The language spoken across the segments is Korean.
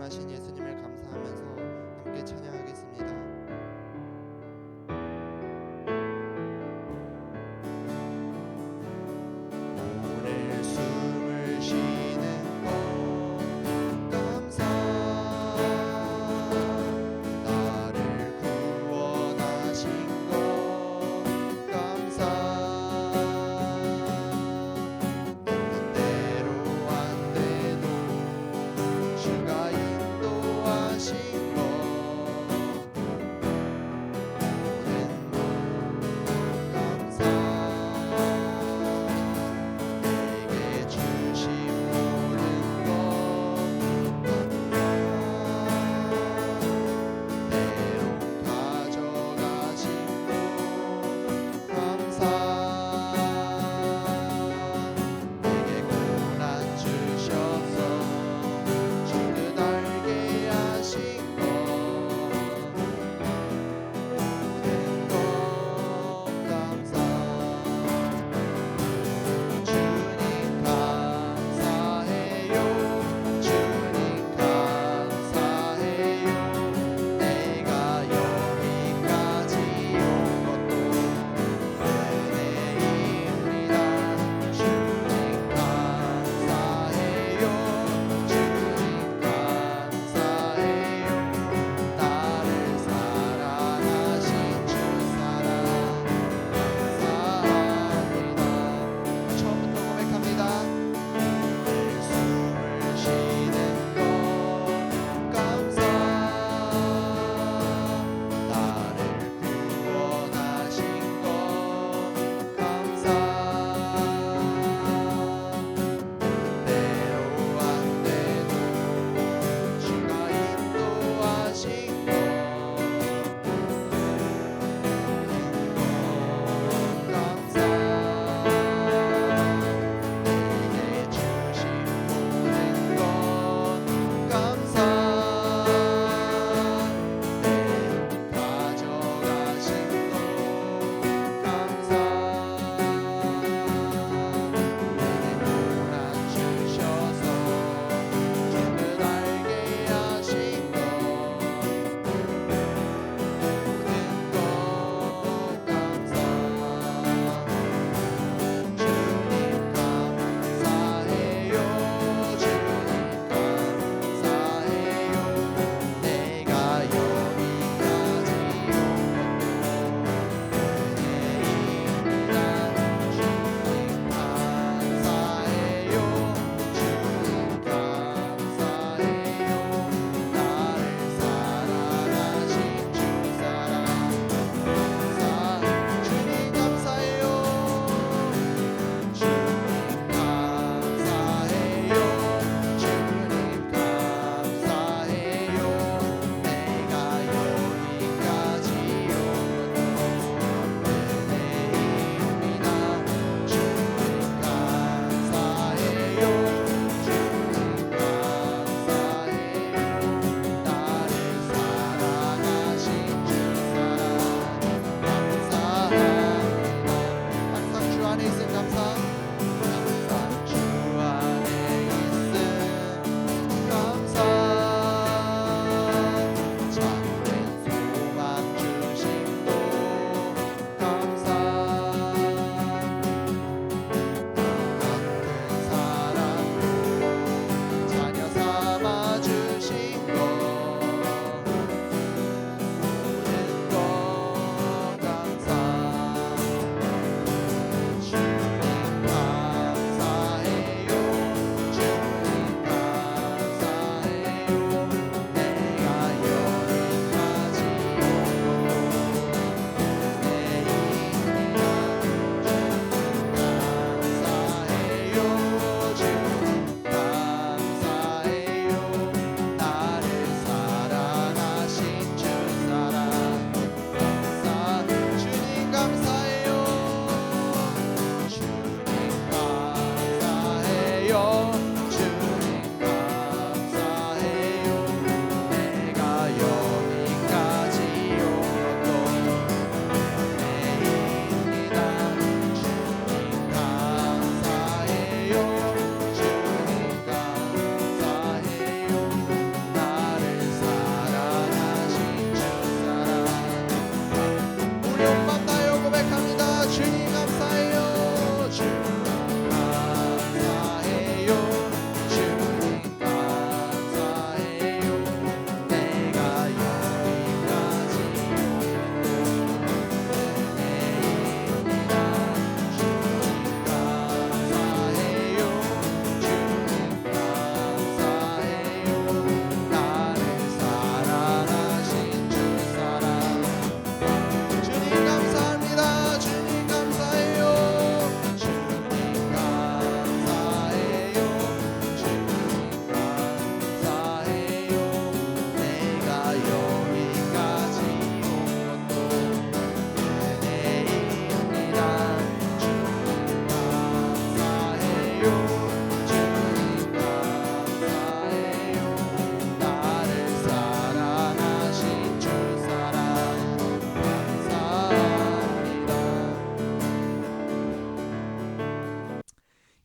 구원하신 예수님을 감사하면서 함께 찬양하겠습니다. 오늘 숨을 쉬는 것 감사, 나를 구원하신 것 감사, 있는 대로 안 돼도 주가 인도하신 것 모든 것 감사, 내게 주신 모든 것 때론 가져가신 것 감사, 내게 고난 주셔서 주 뜻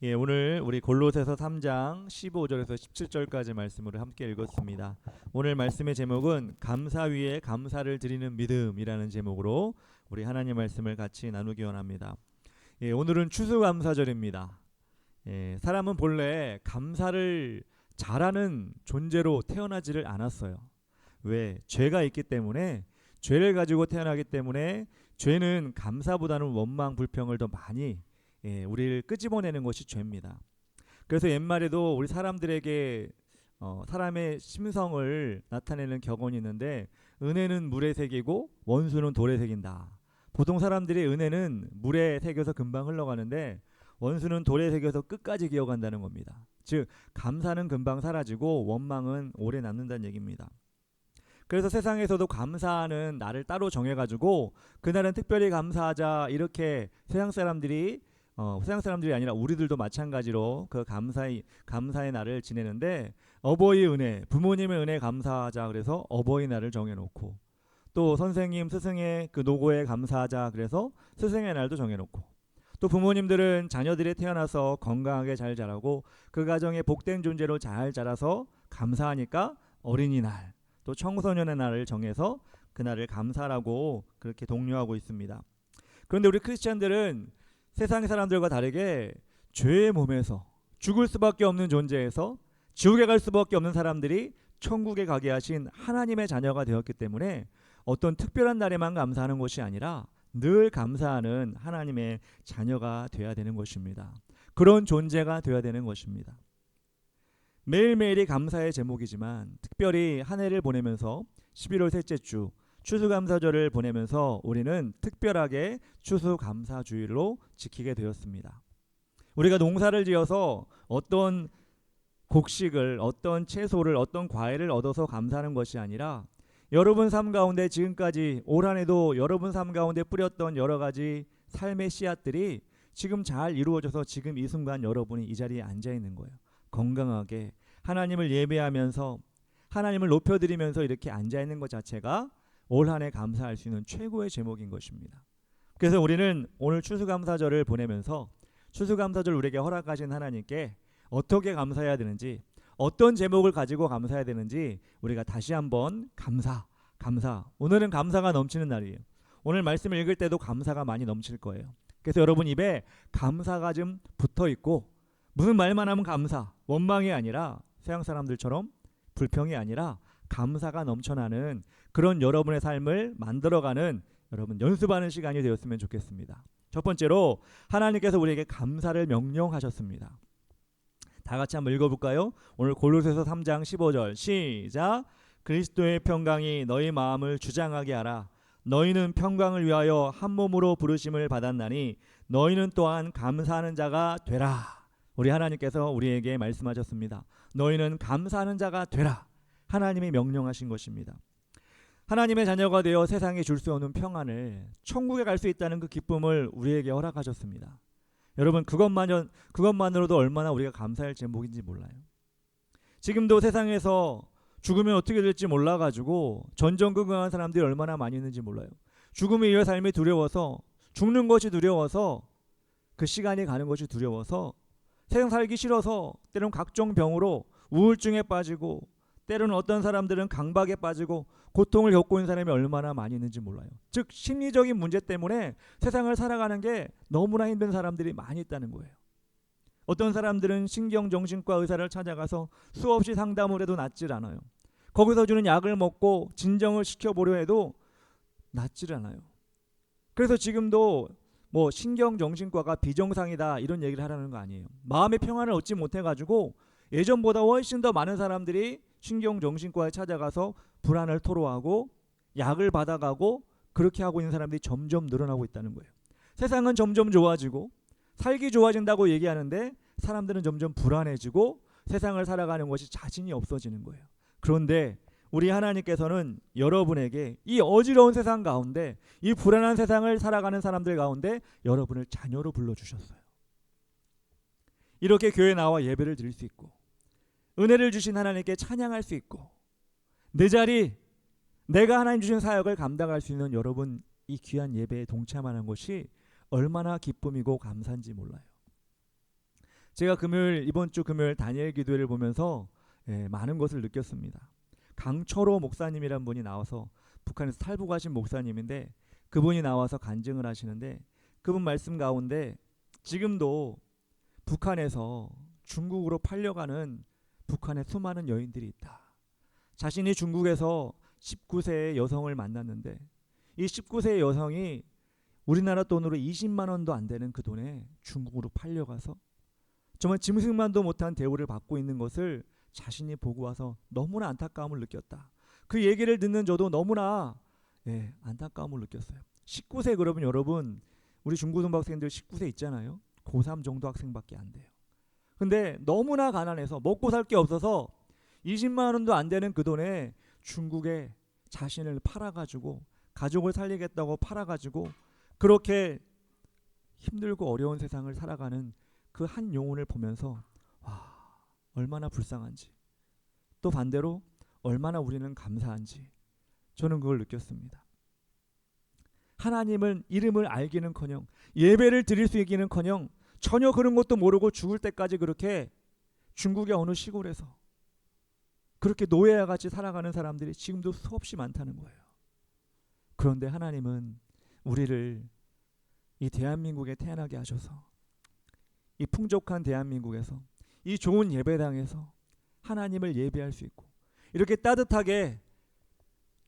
예, 오늘 우리 골로새서 3장 15절에서 17절까지 말씀을 함께 읽었습니다. 오늘 말씀의 제목은 감사 위에 감사를 드리는 믿음이라는 제목으로 우리 하나님 말씀을 같이 나누기 원합니다. 예, 오늘은 추수감사절입니다. 예, 사람은 본래 감사를 잘하는 존재로 태어나지를 않았어요. 왜? 죄가 있기 때문에, 죄를 가지고 태어나기 때문에 죄는 감사보다는 원망, 불평을 더 많이 우리를 끄집어내는 것이 죄입니다. 그래서 옛말에도 우리 사람들에게 사람의 심성을 나타내는 격언이 있는데, 은혜는 물에 새기고 원수는 돌에 새긴다. 보통 사람들이 은혜는 물에 새겨서 금방 흘러가는데 원수는 돌에 새겨서 끝까지 기어간다는 겁니다. 즉 감사는 금방 사라지고 원망은 오래 남는다는 얘기입니다. 그래서 세상에서도 감사하는 날을 따로 정해가지고 그날은 특별히 감사하자, 이렇게 세상 사람들이 아니라 우리들도 마찬가지로 그 감사의 날을 지내는데, 어버이 은혜, 부모님의 은혜 감사하자 그래서 어버이날을 정해놓고, 또 선생님, 스승의 그 노고에 감사하자 그래서 스승의 날도 정해놓고, 또 부모님들은 자녀들이 태어나서 건강하게 잘 자라고 그 가정에 복된 존재로 잘 자라서 감사하니까 어린이날, 또 청소년의 날을 정해서 그날을 감사라고 그렇게 독려하고 있습니다. 그런데 우리 크리스찬들은 세상 사람들과 다르게 죄의 몸에서 죽을 수밖에 없는 존재에서 지옥에 갈 수밖에 없는 사람들이 천국에 가게 하신 하나님의 자녀가 되었기 때문에 어떤 특별한 날에만 감사하는 것이 아니라 늘 감사하는 하나님의 자녀가 되어야 되는 것입니다. 그런 존재가 되어야 되는 것입니다. 매일매일이 감사의 제목이지만 특별히 한 해를 보내면서 11월 셋째 주 추수감사절을 보내면서 우리는 특별하게 추수감사주일로 지키게 되었습니다. 우리가 농사를 지어서 어떤 곡식을, 어떤 채소를, 어떤 과일을 얻어서 감사하는 것이 아니라 여러분 삶 가운데 지금까지 올 한 해도 여러분 삶 가운데 뿌렸던 여러 가지 삶의 씨앗들이 지금 잘 이루어져서 지금 이 순간 여러분이 이 자리에 앉아 있는 거예요. 건강하게 하나님을 예배하면서 하나님을 높여드리면서 이렇게 앉아 있는 것 자체가 올 한 해 감사할 수 있는 최고의 제목인 것입니다. 그래서 우리는 오늘 추수감사절을 보내면서 추수감사절 우리에게 허락하신 하나님께 어떻게 감사해야 되는지, 어떤 제목을 가지고 감사해야 되는지 우리가 다시 한번 감사. 오늘은 감사가 넘치는 날이에요. 오늘 말씀을 읽을 때도 감사가 많이 넘칠 거예요. 그래서 여러분 입에 감사가 좀 붙어 있고, 무슨 말만 하면 감사, 원망이 아니라 세상 사람들처럼 불평이 아니라 감사가 넘쳐나는 그런 여러분의 삶을 만들어가는, 여러분 연습하는 시간이 되었으면 좋겠습니다. 첫 번째로 하나님께서 우리에게 감사를 명령하셨습니다. 다 같이 한번 읽어볼까요? 오늘 골로새서 3장 15절 시작. 그리스도의 평강이 너희 마음을 주장하게 하라. 너희는 평강을 위하여 한 몸으로 부르심을 받았나니 너희는 또한 감사하는 자가 되라. 우리 하나님께서 우리에게 말씀하셨습니다. 너희는 감사하는 자가 되라. 하나님이 명령하신 것입니다. 하나님의 자녀가 되어 세상에 줄 수 없는 평안을, 천국에 갈 수 있다는 그 기쁨을 우리에게 허락하셨습니다. 여러분 그것만으로도 얼마나 우리가 감사할 제목인지 몰라요. 지금도 세상에서 죽으면 어떻게 될지 몰라가지고 전전긍긍한 사람들이 얼마나 많이 있는지 몰라요. 죽음이 이어 삶이 두려워서, 죽는 것이 두려워서, 그 시간이 가는 것이 두려워서, 세상 살기 싫어서 때로는 각종 병으로 우울증에 빠지고, 때로는 어떤 사람들은 강박에 빠지고 고통을 겪고 있는 사람이 얼마나 많이 있는지 몰라요. 즉 심리적인 문제 때문에 세상을 살아가는 게 너무나 힘든 사람들이 많이 있다는 거예요. 어떤 사람들은 신경정신과 의사를 찾아가서 수없이 상담을 해도 낫질 않아요. 거기서 주는 약을 먹고 진정을 시켜보려 해도 낫질 않아요. 그래서 지금도 뭐 신경정신과가 비정상이다 이런 얘기를 하라는 거 아니에요. 마음의 평안을 얻지 못해가지고 예전보다 훨씬 더 많은 사람들이 신경정신과에 찾아가서 불안을 토로하고 약을 받아가고 그렇게 하고 있는 사람들이 점점 늘어나고 있다는 거예요. 세상은 점점 좋아지고 살기 좋아진다고 얘기하는데 사람들은 점점 불안해지고 세상을 살아가는 것이 자신이 없어지는 거예요. 그런데 우리 하나님께서는 여러분에게 이 어지러운 세상 가운데, 이 불안한 세상을 살아가는 사람들 가운데 여러분을 자녀로 불러주셨어요. 이렇게 교회에 나와 예배를 드릴 수 있고, 은혜를 주신 하나님께 찬양할 수 있고, 내 자리, 내가 하나님 주신 사역을 감당할 수 있는 여러분 이 귀한 예배에 동참하는 것이 얼마나 기쁨이고 감사한지 몰라요. 제가 이번 주 금요일 다니엘 기도회를 보면서 많은 것을 느꼈습니다. 강철호 목사님이란 분이 나와서 북한에서 탈북하신 목사님인데 그분이 나와서 간증을 하시는데 그분 말씀 가운데 지금도 북한에서 중국으로 팔려가는 북한의 수많은 여인들이 있다. 자신이 중국에서 19세의 여성을 만났는데 이 19세의 여성이 우리나라 돈으로 20만 원도 안 되는 그 돈에 중국으로 팔려가서 정말 짐승만도 못한 대우를 받고 있는 것을 자신이 보고 와서 너무나 안타까움을 느꼈다. 그 얘기를 듣는 저도 너무나 안타까움을 느꼈어요. 19세 그러면 여러분 우리 중고등학생들 19세 있잖아요. 고3 정도 학생밖에 안 돼요. 근데 너무나 가난해서 먹고 살 게 없어서 20만 원도 안 되는 그 돈에 중국에 자신을 팔아가지고 가족을 살리겠다고 팔아가지고 그렇게 힘들고 어려운 세상을 살아가는 그 한 영혼을 보면서 와 얼마나 불쌍한지 또 반대로 얼마나 우리는 감사한지 저는 그걸 느꼈습니다. 하나님은 이름을 알기는커녕 예배를 드릴 수 있기는커녕 전혀 그런 것도 모르고 죽을 때까지 그렇게 중국의 어느 시골에서 그렇게 노예와 같이 살아가는 사람들이 지금도 수없이 많다는 거예요. 그런데 하나님은 우리를 이 대한민국에 태어나게 하셔서 이 풍족한 대한민국에서 이 좋은 예배당에서 하나님을 예배할 수 있고 이렇게 따뜻하게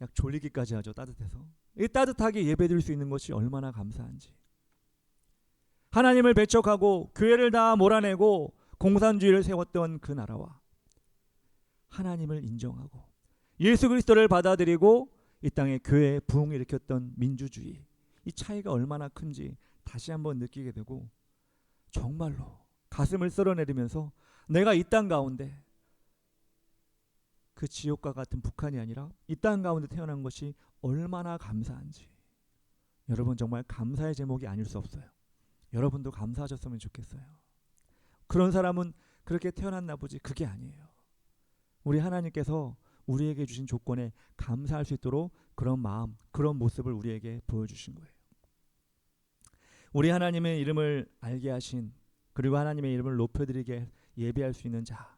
약 졸리기까지 하죠. 따뜻해서 이 따뜻하게 예배드릴 수 있는 것이 얼마나 감사한지. 하나님을 배척하고 교회를 다 몰아내고 공산주의를 세웠던 그 나라와 하나님을 인정하고 예수 그리스도를 받아들이고 이 땅에 교회에 부흥을 일으켰던 민주주의 이 차이가 얼마나 큰지 다시 한번 느끼게 되고 정말로 가슴을 쓸어내리면서 내가 이 땅 가운데 그 지옥과 같은 북한이 아니라 이 땅 가운데 태어난 것이 얼마나 감사한지 여러분 정말 감사의 제목이 아닐 수 없어요. 여러분도 감사하셨으면 좋겠어요. 그런 사람은 그렇게 태어났나 보지 그게 아니에요. 우리 하나님께서 우리에게 주신 조건에 감사할 수 있도록 그런 마음, 그런 모습을 우리에게 보여주신 거예요. 우리 하나님의 이름을 알게 하신 그리고 하나님의 이름을 높여드리게 예배할 수 있는 자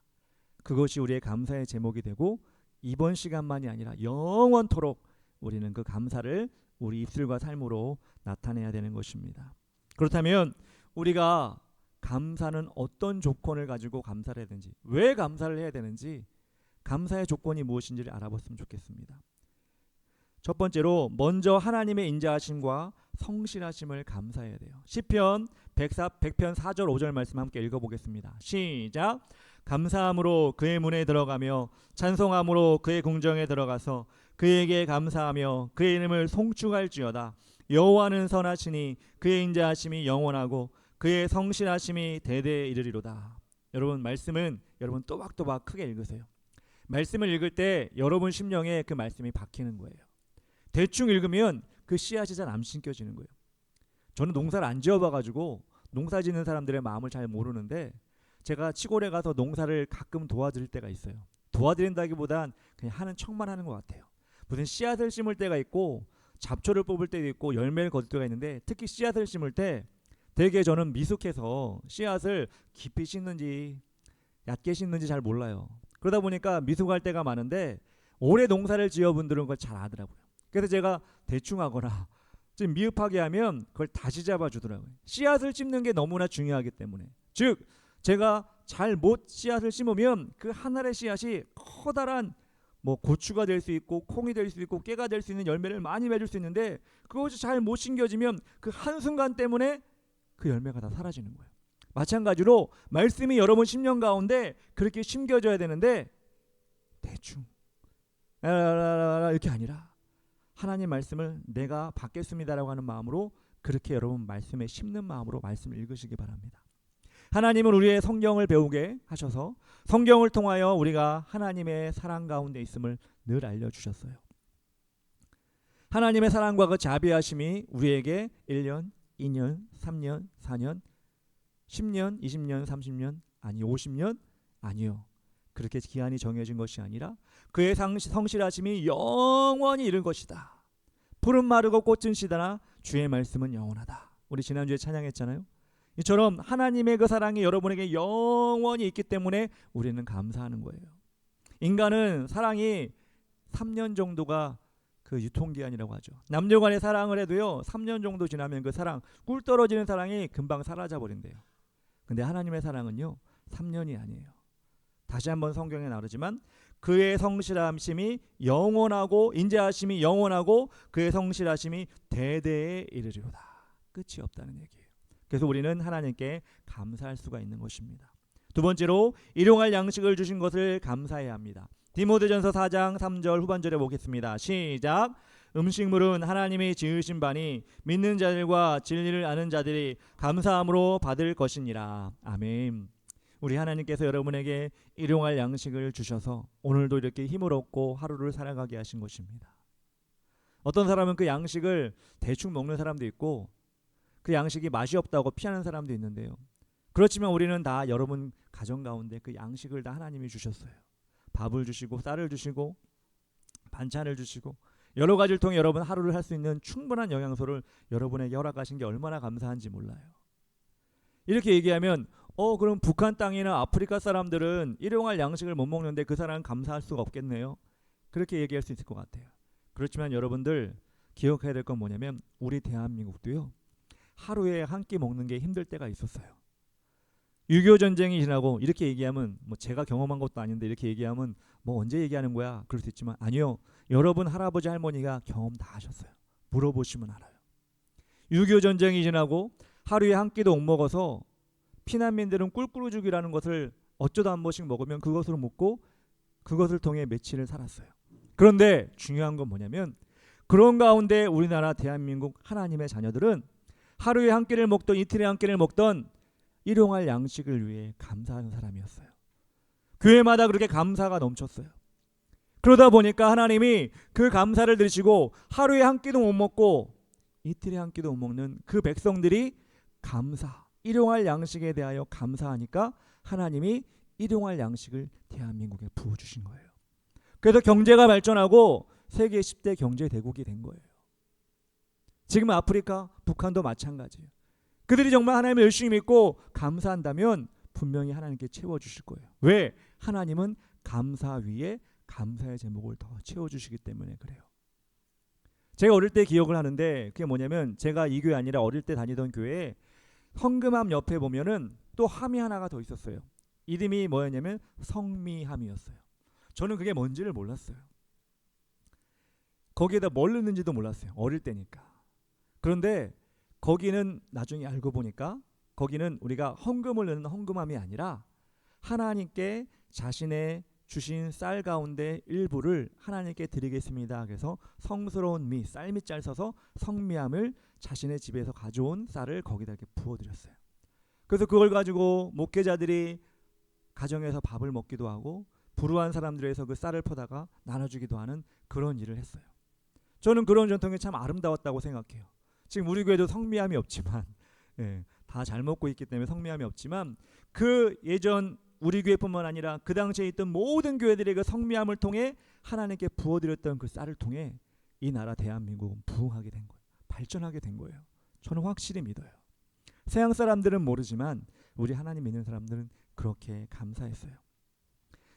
그것이 우리의 감사의 제목이 되고 이번 시간만이 아니라 영원토록 우리는 그 감사를 우리 입술과 삶으로 나타내야 되는 것입니다. 그렇다면 우리가 감사는 어떤 조건을 가지고 감사를 해야 되는지 왜 감사를 해야 되는지 감사의 조건이 무엇인지를 알아봤으면 좋겠습니다. 첫 번째로 먼저 하나님의 인자하심과 성실하심을 감사해야 돼요. 시편 100편 4절 5절 말씀 함께 읽어보겠습니다. 시작. 감사함으로 그의 문에 들어가며 찬송함으로 그의 궁정에 들어가서 그에게 감사하며 그의 이름을 송축할지어다. 여호와는 선하시니 그의 인자하심이 영원하고 그의 성실하심이 대대에 이르리로다. 여러분 말씀은 여러분 또박또박 크게 읽으세요. 말씀을 읽을 때 여러분 심령에 그 말씀이 박히는 거예요. 대충 읽으면 그 씨앗이 잘 안 심겨지는 거예요. 저는 농사를 안 지어봐가지고 농사 짓는 사람들의 마음을 잘 모르는데 제가 시골에 가서 농사를 가끔 도와드릴 때가 있어요. 도와드린다기보단 그냥 하는 척만 하는 것 같아요. 무슨 씨앗을 심을 때가 있고 잡초를 뽑을 때도 있고 열매를 거둘 때가 있는데 특히 씨앗을 심을 때 되게 저는 미숙해서 씨앗을 깊이 심는지 얕게 심는지 잘 몰라요. 그러다 보니까 미숙할 때가 많은데 오래 농사를 지어분들은 그걸 잘 아더라고요. 그래서 제가 대충 하거나 좀 미흡하게 하면 그걸 다시 잡아주더라고요. 씨앗을 심는 게 너무나 중요하기 때문에 즉 제가 잘 못 씨앗을 심으면 그 한 알의 씨앗이 커다란 뭐 고추가 될 수 있고 콩이 될 수 있고 깨가 될 수 있는 열매를 많이 맺을 수 있는데 그것이 잘 못 심겨지면 그 한순간 때문에 그 열매가 다 사라지는 거예요. 마찬가지로 말씀이 여러분 심령 가운데 그렇게 심겨져야 되는데 대충 이렇게 아니라 하나님 말씀을 내가 받겠습니다라고 하는 마음으로 그렇게 여러분 말씀에 심는 마음으로 말씀을 읽으시기 바랍니다. 하나님은 우리의 성경을 배우게 하셔서 성경을 통하여 우리가 하나님의 사랑 가운데 있음을 늘 알려주셨어요. 하나님의 사랑과 그 자비하심이 우리에게 1년, 2년, 3년, 4년, 10년, 20년, 30년, 아니 50년? 아니요. 그렇게 기한이 정해진 것이 아니라 그의 성실하심이 영원히 이를 것이다. 풀은 마르고 꽃은 시다나 주의 말씀은 영원하다. 우리 지난주에 찬양했잖아요. 이처럼 하나님의 그 사랑이 여러분에게 영원히 있기 때문에 우리는 감사하는 거예요. 인간은 사랑이 3년 정도가 그 유통기한이라고 하죠. 남녀 간의 사랑을 해도요 3년 정도 지나면 그 사랑, 꿀 떨어지는 사랑이 금방 사라져 버린대요. 근데 하나님의 사랑은요 3년이 아니에요. 다시 한번 성경에 나오지만 그의 성실하심이 영원하고 인자하심이 영원하고 그의 성실하심이 대대에 이르리로다. 끝이 없다는 얘기예요. 그래서 우리는 하나님께 감사할 수가 있는 것입니다. 두 번째로 일용할 양식을 주신 것을 감사해야 합니다. 디모데전서 4장 3절 후반절에 보겠습니다. 시작. 음식물은 하나님이 지으신 바니 믿는 자들과 진리를 아는 자들이 감사함으로 받을 것이니라. 아멘. 우리 하나님께서 여러분에게 일용할 양식을 주셔서 오늘도 이렇게 힘을 얻고 하루를 살아가게 하신 것입니다. 어떤 사람은 그 양식을 대충 먹는 사람도 있고 그 양식이 맛이 없다고 피하는 사람도 있는데요. 그렇지만 우리는 다 여러분 가정 가운데 그 양식을 다 하나님이 주셨어요. 밥을 주시고 쌀을 주시고 반찬을 주시고 여러 가지를 통해 여러분 하루를 할 수 있는 충분한 영양소를 여러분에게 허락하신 게 얼마나 감사한지 몰라요. 이렇게 얘기하면 그럼 북한 땅이나 아프리카 사람들은 일용할 양식을 못 먹는데 그 사람은 감사할 수가 없겠네요. 그렇게 얘기할 수 있을 것 같아요. 그렇지만 여러분들 기억해야 될 건 뭐냐면 우리 대한민국도요. 하루에 한 끼 먹는 게 힘들 때가 있었어요. 6.25 전쟁이 지나고 이렇게 얘기하면 뭐 제가 경험한 것도 아닌데 이렇게 얘기하면 뭐 언제 얘기하는 거야? 그럴 수 있지만 아니요. 여러분 할아버지 할머니가 경험 다 하셨어요. 물어보시면 알아요. 6.25 전쟁이 지나고 하루에 한 끼도 못 먹어서 피난민들은 꿀꿀죽이라는 것을 어쩌다 한 번씩 먹으면 그것으로 먹고 그것을 통해 며칠을 살았어요. 그런데 중요한 건 뭐냐면 그런 가운데 우리나라 대한민국 하나님의 자녀들은 하루에 한 끼를 먹던 이틀에 한 끼를 먹던 일용할 양식을 위해 감사하는 사람이었어요. 교회마다 그렇게 감사가 넘쳤어요. 그러다 보니까 하나님이 그 감사를 들으시고 하루에 한 끼도 못 먹고 이틀에 한 끼도 못 먹는 그 백성들이 일용할 양식에 대하여 감사하니까 하나님이 일용할 양식을 대한민국에 부어주신 거예요. 그래서 경제가 발전하고 세계 10대 경제대국이 된 거예요. 지금 아프리카, 북한도 마찬가지예요. 그들이 정말 하나님을 열심히 믿고 감사한다면 분명히 하나님께 채워주실 거예요. 왜? 하나님은 감사 위에 감사의 제목을 더 채워주시기 때문에 그래요. 제가 어릴 때 기억을 하는데 그게 뭐냐면 제가 이 교회 아니라 어릴 때 다니던 교회에 헌금함 옆에 보면은 또 함이 하나가 더 있었어요. 이름이 뭐였냐면 성미함이었어요. 저는 그게 뭔지를 몰랐어요. 거기에다 뭘 넣는지도 몰랐어요. 어릴 때니까. 그런데 거기는 나중에 알고 보니까 거기는 우리가 헌금을 넣는 헌금함이 아니라 하나님께 자신의 주신 쌀 가운데 일부를 하나님께 드리겠습니다. 그래서 성스러운 미, 쌀밑잘 써서 성미함을 자신의 집에서 가져온 쌀을 거기다 이렇게 부어드렸어요. 그래서 그걸 가지고 목회자들이 가정에서 밥을 먹기도 하고 불우한 사람들에서 그 쌀을 퍼다가 나눠주기도 하는 그런 일을 했어요. 저는 그런 전통이 참 아름다웠다고 생각해요. 지금 우리 교회도 성미함이 없지만 다 잘 먹고 있기 때문에 성미함이 없지만 그 예전 우리 교회뿐만 아니라 그 당시에 있던 모든 교회들의 그 성미함을 통해 하나님께 부어드렸던 그 쌀을 통해 이 나라 대한민국은 부흥하게 된 거예요. 발전하게 된 거예요. 저는 확실히 믿어요. 서양 사람들은 모르지만 우리 하나님 믿는 사람들은 그렇게 감사했어요.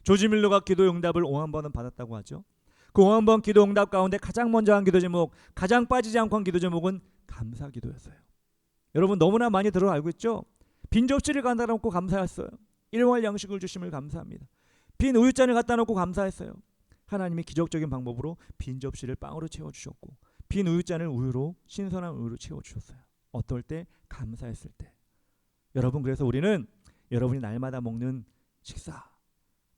조지 밀러가 기도 응답을 5,000번은 받았다고 하죠. 그 5,000번 기도 응답 가운데 가장 먼저 한 기도 제목, 가장 빠지지 않고 한 기도 제목은 감사 기도였어요. 여러분 너무나 많이 들어 알고 있죠? 빈 접시를 갖다 놓고 감사했어요. 일용할 양식을 주심을 감사합니다. 빈 우유잔을 갖다 놓고 감사했어요. 하나님이 기적적인 방법으로 빈 접시를 빵으로 채워주셨고 빈 우유잔을 우유로 신선한 우유로 채워주셨어요. 어떨 때? 감사했을 때. 여러분 그래서 우리는 여러분이 날마다 먹는 식사,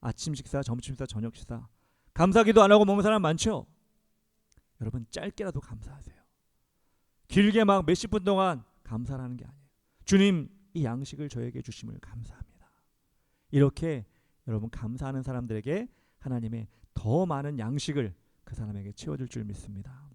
아침 식사, 점심 식사, 저녁 식사 감사기도 안 하고 먹는 사람 많죠? 여러분 짧게라도 감사하세요. 길게 막 몇십 분 동안 감사하는 게 아니에요. 주님 이 양식을 저에게 주심을 감사합니다. 이렇게 여러분 감사하는 사람들에게 하나님의 더 많은 양식을 그 사람에게 채워줄 줄 믿습니다.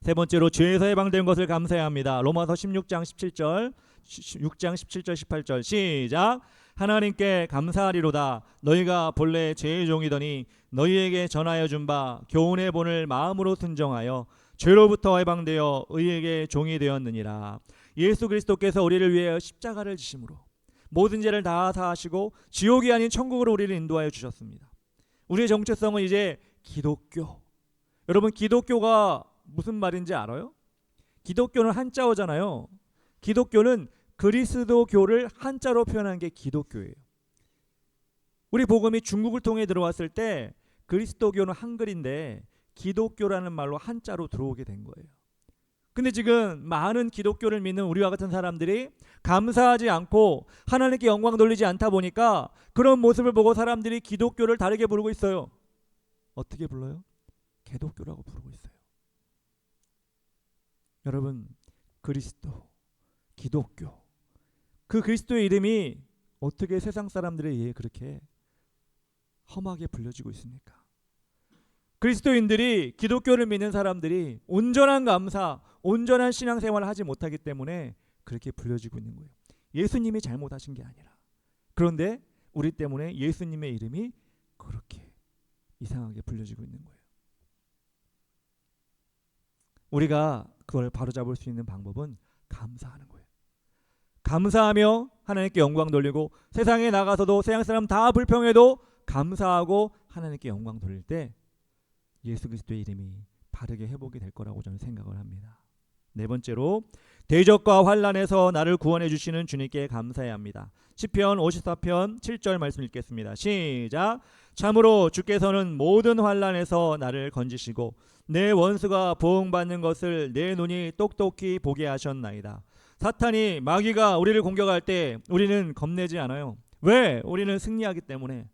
세 번째로 죄에서 해방된 것을 감사해야 합니다. 로마서 16장 17절 6장 17절 18절 시작. 하나님께 감사하리로다. 너희가 본래 죄의 종이더니 너희에게 전하여 준 바 교훈의 본을 마음으로 순종하여 죄로부터 해방되어 의에게 종이 되었느니라. 예수 그리스도께서 우리를 위하여 십자가를 지심으로 모든 죄를 다 사하시고 지옥이 아닌 천국으로 우리를 인도하여 주셨습니다. 우리의 정체성은 이제 기독교. 여러분, 기독교가 무슨 말인지 알아요? 기독교는 한자어잖아요. 기독교는 그리스도교를 한자로 표현한 게 기독교예요. 우리 복음이 중국을 통해 들어왔을 때 그리스도교는 한글인데 기독교라는 말로 한자로 들어오게 된 거예요. 근데 지금 많은 기독교를 믿는 우리와 같은 사람들이 감사하지 않고 하나님께 영광 돌리지 않다 보니까 그런 모습을 보고 사람들이 기독교를 다르게 부르고 있어요. 어떻게 불러요? 개독교라고 부르고 있어요. 여러분, 그리스도, 기독교, 그 그리스도의 이름이 어떻게 세상 사람들에 의해 그렇게 험하게 불려지고 있습니까? 그리스도인들이, 기독교를 믿는 사람들이 온전한 감사, 온전한 신앙생활을 하지 못하기 때문에 그렇게 불려지고 있는 거예요. 예수님이 잘못하신 게 아니라. 그런데 우리 때문에 예수님의 이름이 그렇게 이상하게 불려지고 있는 거예요. 우리가 그걸 바로잡을 수 있는 방법은 감사하는 거예요. 감사하며 하나님께 영광 돌리고, 세상에 나가서도 세상 사람 다 불평해도 감사하고 하나님께 영광 돌릴 때 예수 그리스도의 이름이 바르게 회복이 될 거라고 저는 생각을 합니다. 네 번째로, 대적과 환난에서 나를 구원해 주시는 주님께 감사해야 합니다. 시편 54편 7절 말씀 읽겠습니다. 시작. 참으로 주께서는 모든 환난에서 나를 건지시고 내 원수가 보응받는 것을 내 눈이 똑똑히 보게 하셨나이다. 사탄이, 마귀가 우리를 공격할 때 우리는 겁내지 않아요. 왜? 우리는 승리하기 때문에.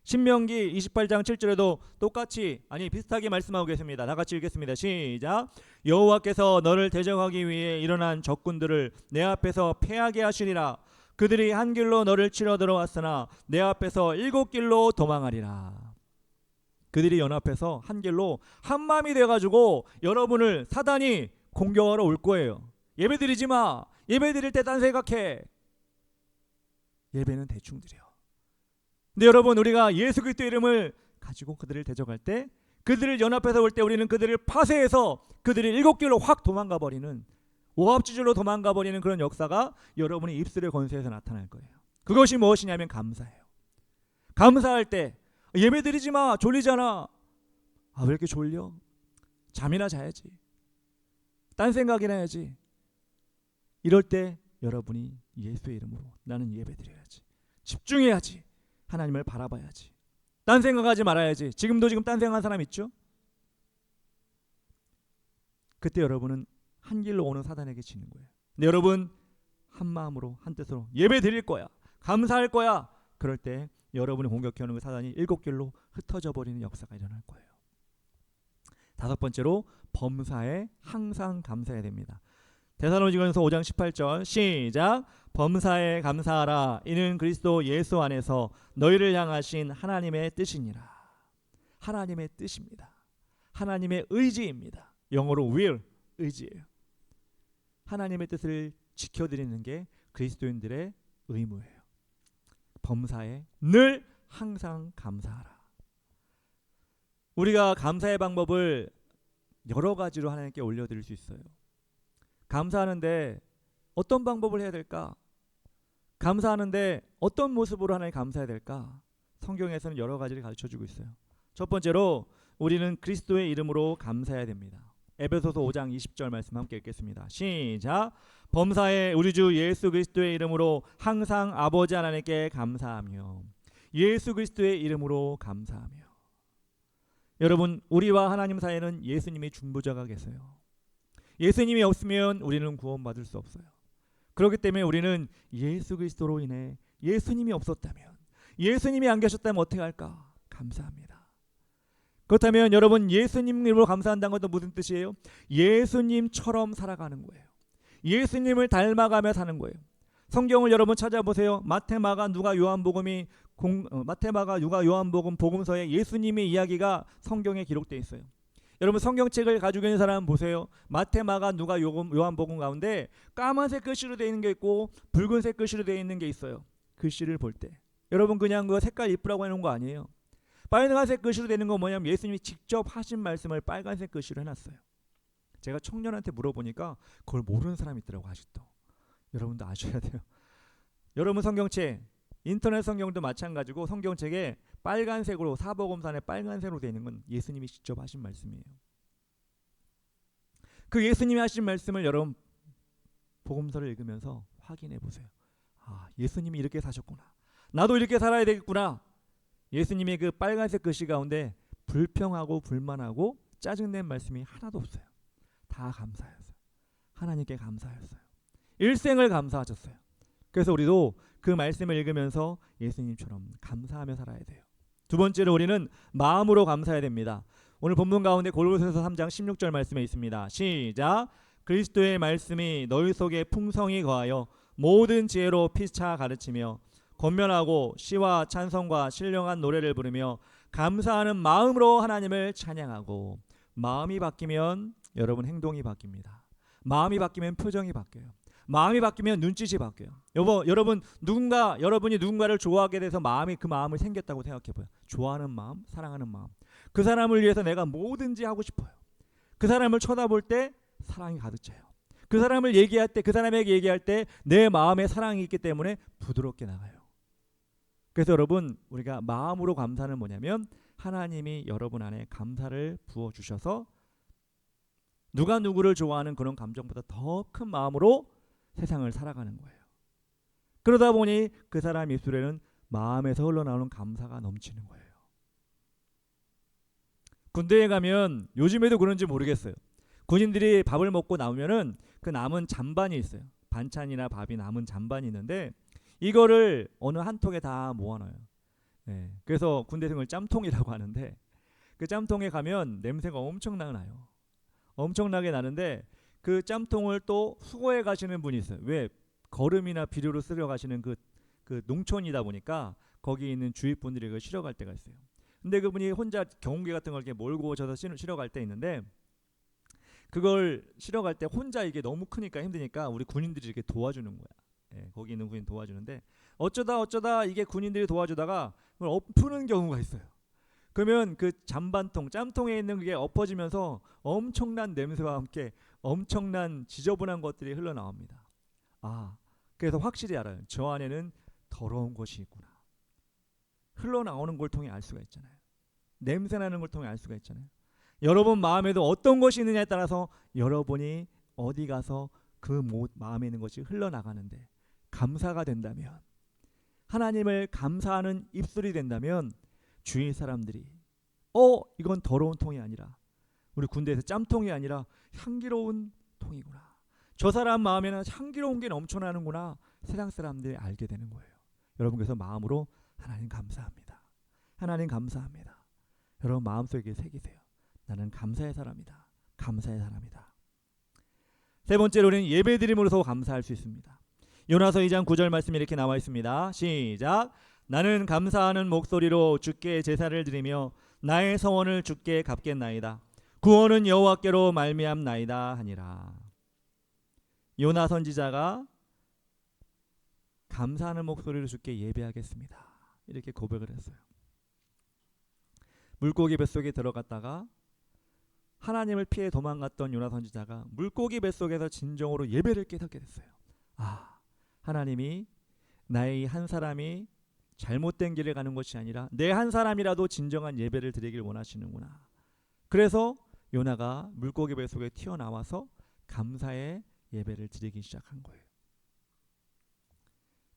신명기 28장 7절에도 똑같이, 비슷하게 말씀하고 계십니다. 다 같이 읽겠습니다. 시작. 여호와께서 너를 대적하기 위해 일어난 적군들을 내 앞에서 패하게 하시리라. 그들이 한 길로 너를 치러 들어왔으나 내 앞에서 7길로 도망하리라. 그들이 연합해서 한 길로 한 마음이 돼가지고 여러분을 사단이 공격하러 올 거예요. 예배 드리지 마. 예배 드릴 때 딴 생각해. 예배는 대충 드려. 근데 여러분, 우리가 예수 그리스도 이름을 가지고 그들을 대적할 때, 그들을 연합해서 올 때 우리는 그들을 파쇄해서 그들이 7길로 확 도망가 버리는, 오합지졸로 도망가 버리는 그런 역사가 여러분의 입술의 권세에서 나타날 거예요. 그것이 무엇이냐면 감사예요. 감사할 때 예배 드리지 마. 졸리잖아. 왜 이렇게 졸려? 잠이나 자야지. 딴 생각이나 해야지. 이럴 때 여러분이 예수의 이름으로 나는 예배 드려야지. 집중해야지. 하나님을 바라봐야지. 딴 생각하지 말아야지. 지금 딴 생각하는 사람 있죠? 그때 여러분은 한 길로 오는 사단에게 지는 거예요. 근데 여러분, 한 마음으로, 한 뜻으로 예배 드릴 거야. 감사할 거야. 그럴 때 여러분이 공격해오는 그 사단이 7길로 흩어져 버리는 역사가 일어날 거예요. 다섯 번째로, 범사에 항상 감사해야 됩니다. 데살로니가전서 5장 18절 시작. 범사에 감사하라. 이는 그리스도 예수 안에서 너희를 향하신 하나님의 뜻이니라. 하나님의 뜻입니다. 하나님의 의지입니다. 영어로 will, 의지예요. 하나님의 뜻을 지켜드리는 게 그리스도인들의 의무예요. 범사에 늘 항상 감사하라. 우리가 감사의 방법을 여러 가지로 하나님께 올려드릴 수 있어요. 감사하는데 어떤 방법을 해야 될까? 감사하는데 어떤 모습으로 하나님 감사해야 될까? 성경에서는 여러 가지를 가르쳐주고 있어요. 첫 번째로, 우리는 그리스도의 이름으로 감사해야 됩니다. 에베소서 5장 20절 말씀 함께 읽겠습니다. 시작. 범사에 우리 주 예수 그리스도의 이름으로 항상 아버지 하나님께 감사하며. 예수 그리스도의 이름으로 감사하며. 여러분, 우리와 하나님 사이에는 예수님이 중보자가 계세요. 예수님이 없으면 우리는 구원받을 수 없어요. 그렇기 때문에 우리는 예수 그리스도로 인해, 예수님이 없었다면, 예수님이 안 계셨다면 어떻게 할까? 감사합니다. 그렇다면 여러분, 예수님으로 감사한다는 것도 무슨 뜻이에요? 예수님처럼 살아가는 거예요. 예수님을 닮아가며 사는 거예요. 성경을 여러분 찾아보세요. 마태마가, 누가, 요한복음이 마태마가, 누가, 요한복음 복음서에 예수님의 이야기가 성경에 기록되어 있어요. 여러분, 성경책을 가지고 있는 사람 보세요. 마태마가, 누가, 요한복음 가운데 까만색 글씨로 되어 있는 게 있고 붉은색 글씨로 되어 있는 게 있어요. 글씨를 볼 때 여러분, 그냥 그 색깔 이쁘라고 해놓은 거 아니에요. 빨간색 글씨로 되는 건 뭐냐면 예수님이 직접 하신 말씀을 빨간색 글씨로 해놨어요. 제가 청년한테 물어보니까 그걸 모르는 사람이 있더라고 아직도. 여러분도 아셔야 돼요. 여러분 성경책 인터넷 성경도 마찬가지고 성경책에 빨간색으로 사복음산에 빨간색으로 되어 있는 건 예수님이 직접 하신 말씀이에요. 그 예수님이 하신 말씀을 여러분 복음서를 읽으면서 확인해 보세요. 아, 예수님이 이렇게 사셨구나. 나도 이렇게 살아야 되겠구나. 예수님의 그 빨간색 글씨 가운데 불평하고 불만하고 짜증낸 말씀이 하나도 없어요. 다 감사였어요. 하나님께 감사였어요. 일생을 감사하셨어요. 그래서 우리도 그 말씀을 읽으면서 예수님처럼 감사하며 살아야 돼요. 두 번째로 우리는 마음으로 감사해야 됩니다. 오늘 본문 가운데 골로새서 3장 16절 말씀에 있습니다. 시작. 그리스도의 말씀이 너희 속에 풍성히 거하여 모든 지혜로 피차 가르치며 권면하고 시와 찬송과 신령한 노래를 부르며 감사하는 마음으로 하나님을 찬양하고. 마음이 바뀌면 여러분 행동이 바뀝니다. 마음이 바뀌면 표정이 바뀌어요. 마음이 바뀌면 눈짓이 바뀌어요. 여러분 여러분이 누군가를 좋아하게 돼서 그 마음을 생겼다고 생각해봐요. 좋아하는 마음, 사랑하는 마음. 그 사람을 위해서 내가 뭐든지 하고 싶어요. 그 사람을 쳐다볼 때 사랑이 가득 차요. 그 사람을 얘기할 때, 그 사람에게 얘기할 때 내 마음에 사랑이 있기 때문에 부드럽게 나가요. 그래서 여러분 우리가 마음으로 감사는 뭐냐면 하나님이 여러분 안에 감사를 부어주셔서 누가 누구를 좋아하는 그런 감정보다 더 큰 마음으로 세상을 살아가는 거예요. 그러다 보니 그 사람 입술에는 마음에서 흘러나오는 감사가 넘치는 거예요. 군대에 가면 요즘에도 그런지 모르겠어요. 군인들이 밥을 먹고 나오면은 그 남은 잔반이 있어요. 반찬이나 밥이 남은 잔반이 있는데 이거를 어느 한 통에 다 모아놔요. 네. 그래서 군대생을 짬통이라고 하는데 그 짬통에 가면 냄새가 엄청나게 나요. 엄청나게 나는데 그 짬통을 또 수거해 가시는 분이 있어요. 왜? 거름이나 비료로 쓸어 가시는 그 농촌이다 보니까 거기 있는 주위 분들이 그걸 실어 갈 때가 있어요. 근데 그분이 혼자 경운기 같은 걸 이렇게 몰고 오셔서 실어 갈 때 있는데 그걸 실어 갈 때 혼자 이게 너무 크니까 힘드니까 우리 군인들이 이렇게 도와주는 거야. 예, 거기 있는 군인 도와주는데 어쩌다 이게 군인들이 도와주다가 그걸 엎는 경우가 있어요. 그러면 그 잔반통, 짬통에 있는 그게 엎어지면서 엄청난 냄새와 함께 엄청난 지저분한 것들이 흘러나옵니다. 아, 그래서 확실히 알아요. 저 안에는 더러운 것이 있구나. 흘러나오는 걸 통해 알 수가 있잖아요. 냄새나는 걸 통해 알 수가 있잖아요. 여러분 마음에도 어떤 것이 있느냐에 따라서 여러분이 어디 가서 그 마음에 있는 것이 흘러나가는데 감사가 된다면, 하나님을 감사하는 입술이 된다면 주위 사람들이 이건 더러운 통이 아니라, 우리 군대에서 짬통이 아니라 향기로운 통이구나. 저 사람 마음에는 향기로운 게 넘쳐나는구나. 세상 사람들이 알게 되는 거예요. 여러분 그래서 마음으로 하나님 감사합니다. 하나님 감사합니다. 여러분 마음속에 새기세요. 나는 감사의 사람이다. 감사의 사람이다. 세 번째로 우리는 예배드림으로서 감사할 수 있습니다. 요나서 2장 9절 말씀이 이렇게 나와 있습니다. 시작. 나는 감사하는 목소리로 주께 제사를 드리며 나의 서원을 주께 갚겠나이다. 구원은 여호와께로 말미암나이다 하니라. 요나 선지자가 감사하는 목소리로 주께 예배하겠습니다. 이렇게 고백을 했어요. 물고기 뱃속에 들어갔다가 하나님을 피해 도망갔던 요나 선지자가 물고기 뱃속에서 진정으로 예배를 깨닫게 됐어요. 하나님이 나의 한 사람이 잘못된 길을 가는 것이 아니라 내 한 사람이라도 진정한 예배를 드리길 원하시는구나. 그래서 요나가 물고기 뱃속에 튀어나와서 감사의 예배를 드리기 시작한 거예요.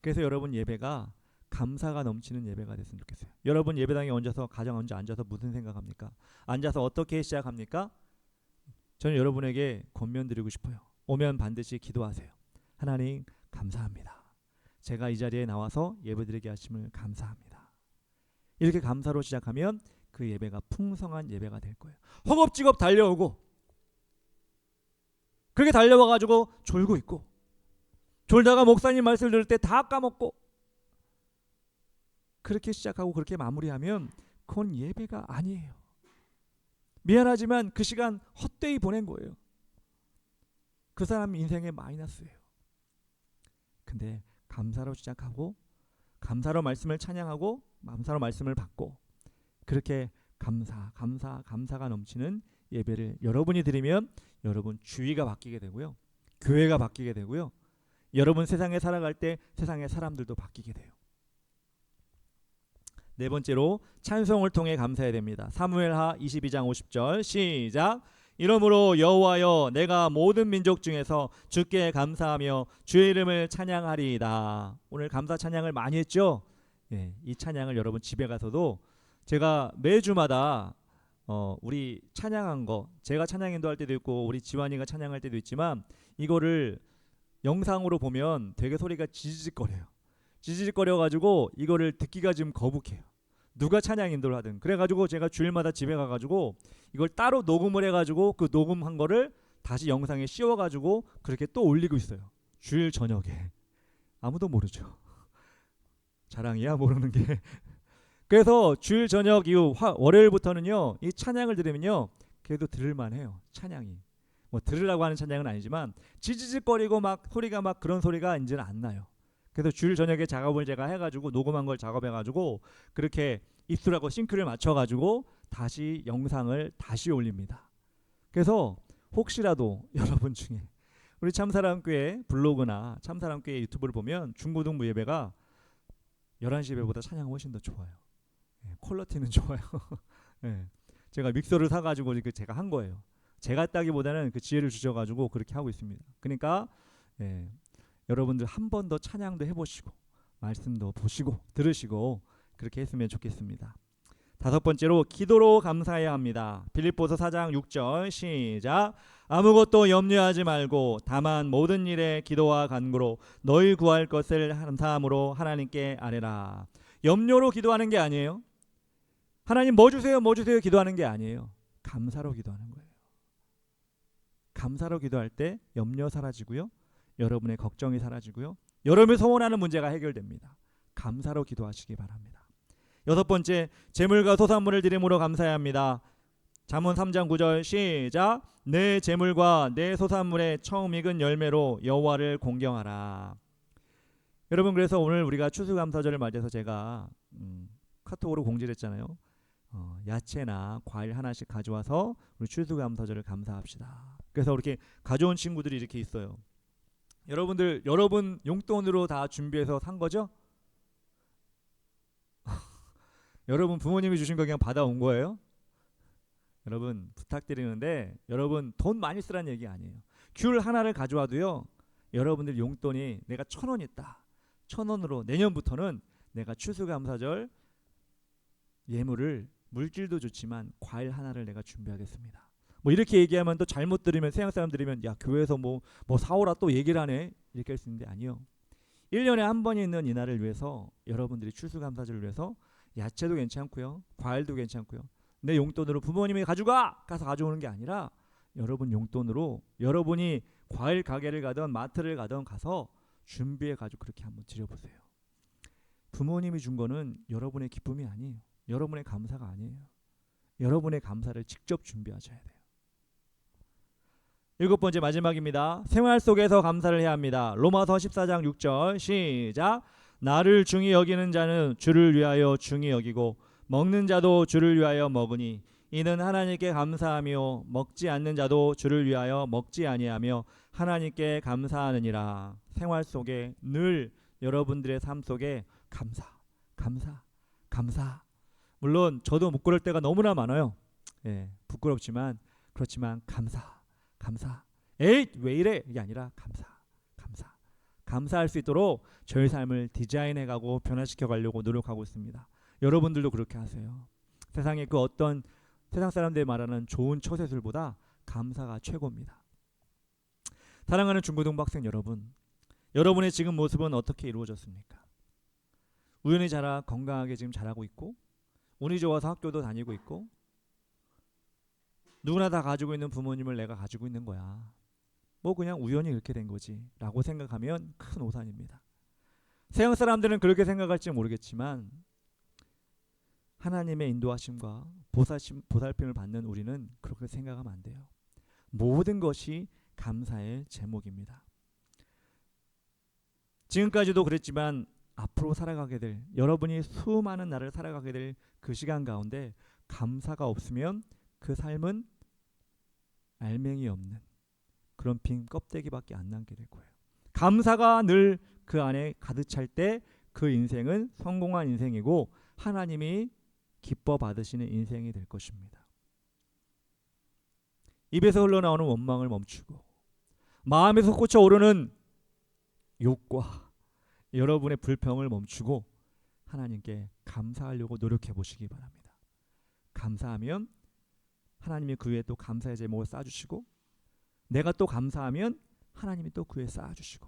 그래서 여러분 예배가 감사가 넘치는 예배가 됐으면 좋겠어요. 여러분 예배당에 가장 먼저 앉아서 무슨 생각합니까? 앉아서 어떻게 시작합니까? 저는 여러분에게 권면드리고 싶어요. 오면 반드시 기도하세요. 하나님 감사합니다. 제가 이 자리에 나와서 예배드리게 하심을 감사합니다. 이렇게 감사로 시작하면 그 예배가 풍성한 예배가 될 거예요. 허겁지겁 달려오고 그렇게 달려와가지고 졸고 있고 졸다가 목사님 말씀을 들을 때 다 까먹고 그렇게 시작하고 그렇게 마무리하면 그건 예배가 아니에요. 미안하지만 그 시간 헛되이 보낸 거예요. 그 사람 인생의 마이너스예요. 근데 감사로 시작하고 감사로 말씀을 찬양하고 감사로 말씀을 받고 그렇게 감사가 넘치는 예배를 여러분이 드리면 여러분 주위가 바뀌게 되고요. 교회가 바뀌게 되고요. 여러분 세상에 살아갈 때 세상의 사람들도 바뀌게 돼요. 네 번째로 찬송을 통해 감사해야 됩니다. 사무엘하 22장 50절 시작. 이러므로 여호와여 내가 모든 민족 중에서 주께 감사하며 주의 이름을 찬양하리이다. 오늘 감사 찬양을 많이 했죠. 예, 이 찬양을 여러분 집에 가서도 제가 매주마다 우리 찬양한 거 제가 찬양 인도할 때도 있고 우리 지환이가 찬양할 때도 있지만 이거를 영상으로 보면 되게 소리가 지지직거려요. 지지직거려가지고 이거를 듣기가 좀 거북해요. 누가 찬양 인도를 하든. 그래가지고 제가 주일마다 집에 가가지고 이걸 따로 녹음을 해가지고 그 녹음한 거를 다시 영상에 씌워가지고 그렇게 또 올리고 있어요. 주일 저녁에. 아무도 모르죠. 자랑이야 모르는 게. 그래서 주일 저녁 이후 월요일부터는요 이 찬양을 들으면요 그래도 들을만해요. 찬양이 뭐 들으라고 하는 찬양은 아니지만 지지직거리고 막 소리가 막 그런 소리가 이제는 안 나요. 그래서 주일 저녁에 작업을 제가 해가지고 녹음한 걸 작업해가지고 그렇게 입술하고 싱크를 맞춰가지고 다시 영상을 다시 올립니다. 그래서 혹시라도 여러분 중에 우리 참사랑교회 블로그나 참사랑교회 유튜브를 보면 중고등부 예배가 11시 예배보다 찬양이 훨씬 더 좋아요. 퀄리티는 좋아요. 네. 제가 믹서를 사가지고 제가 한 거예요. 제가 따기보다는 그 지혜를 주셔가지고 그렇게 하고 있습니다. 그러니까 여러분들 한 번 더 찬양도 해보시고 말씀도 보시고 들으시고 그렇게 했으면 좋겠습니다. 다섯 번째로 기도로 감사해야 합니다. 빌립보서 4장 6절 시작. 아무것도 염려하지 말고 다만 모든 일에 기도와 간구로 너희 구할 것을 감사함으로 하나님께 아뢰라. 염려로 기도하는 게 아니에요. 하나님 뭐 주세요 뭐 주세요 기도하는 게 아니에요. 감사로 기도하는 거예요. 감사로 기도할 때 염려 사라지고요. 여러분의 걱정이 사라지고요. 여러분이 소원하는 문제가 해결됩니다. 감사로 기도하시기 바랍니다. 여섯 번째, 재물과 소산물을 드림으로 감사해야 합니다. 잠언 3장 9절 시작. 내 재물과 내 소산물의 처음 익은 열매로 여호와를 공경하라. 여러분 그래서 오늘 우리가 추수감사절을 맞이해서 제가 카톡으로 공지를 했잖아요. 야채나 과일 하나씩 가져와서 우리 추수감사절을 감사합시다. 그래서 이렇게 가져온 친구들이 이렇게 있어요. 여러분들 여러분 용돈으로 다 준비해서 산 거죠? 여러분 부모님이 주신 거 그냥 받아온 거예요? 여러분 부탁드리는데 여러분 돈 많이 쓰라는 얘기 아니에요. 귤 하나를 가져와도요. 여러분들 용돈이 내가 1,000원 있다. 1,000원으로 내년부터는 내가 추수감사절 예물을 물질도 좋지만 과일 하나를 내가 준비하겠습니다. 뭐 이렇게 얘기하면 또 잘못 들으면 서양 사람 들으면 야 교회에서 뭐 사오라 또 얘기를 하네 이렇게 할 수 있는데 아니요. 1년에 한 번 있는 이날을 위해서 여러분들이 추수감사절을 위해서 야채도 괜찮고요. 과일도 괜찮고요. 내 용돈으로 부모님이 가져가! 가서 가져오는 게 아니라 여러분 용돈으로 여러분이 과일 가게를 가든 마트를 가든 가서 준비해 가지고 그렇게 한번 드려보세요. 부모님이 준 거는 여러분의 기쁨이 아니에요. 여러분의 감사가 아니에요. 여러분의 감사를 직접 준비하셔야 돼요. 일곱 번째 마지막입니다. 생활 속에서 감사를 해야 합니다. 로마서 14장 6절 시작. 나를 중히 여기는 자는 주를 위하여 중히 여기고 먹는 자도 주를 위하여 먹으니 이는 하나님께 감사하며 먹지 않는 자도 주를 위하여 먹지 아니하며 하나님께 감사하느니라. 생활 속에 늘 여러분들의 삶 속에 감사. 물론 저도 못 그럴 때가 너무나 많아요. 부끄럽지만 그렇지만 감사. 에이 왜 이래 이게 아니라 감사할 수 있도록 저의 삶을 디자인해가고 변화시켜 가려고 노력하고 있습니다. 여러분들도 그렇게 하세요. 세상에 그 어떤 세상 사람들이 말하는 좋은 처세술보다 감사가 최고입니다. 사랑하는 중고등부 학생 여러분, 여러분의 지금 모습은 어떻게 이루어졌습니까? 우연히 자라 건강하게 지금 자라고 있고 운이 좋아서 학교도 다니고 있고 누구나 다 가지고 있는 부모님을 내가 가지고 있는 거야. 뭐 그냥 우연히 이렇게 된 거지 라고 생각하면 큰 오산입니다. 서양 사람들은 그렇게 생각할지 모르겠지만 하나님의 인도하심과 보살핌을 받는 우리는 그렇게 생각하면 안 돼요. 모든 것이 감사의 제목입니다. 지금까지도 그랬지만 앞으로 살아가게 될 여러분이 수많은 날을 살아가게 될 그 시간 가운데 감사가 없으면 그 삶은 알맹이 없는 그런 빈 껍데기밖에 안 남게 될 거예요. 감사가 늘 그 안에 가득 찰 때 그 인생은 성공한 인생이고 하나님이 기뻐 받으시는 인생이 될 것입니다. 입에서 흘러나오는 원망을 멈추고 마음에서 솟아오르는 욕과 여러분의 불평을 멈추고 하나님께 감사하려고 노력해 보시기 바랍니다. 감사하면 하나님이 그 위에 또 감사의 제목을 쌓아주시고 내가 또 감사하면 하나님이 또 그 위에 쌓아주시고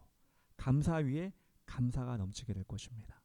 감사 위에 감사가 넘치게 될 것입니다.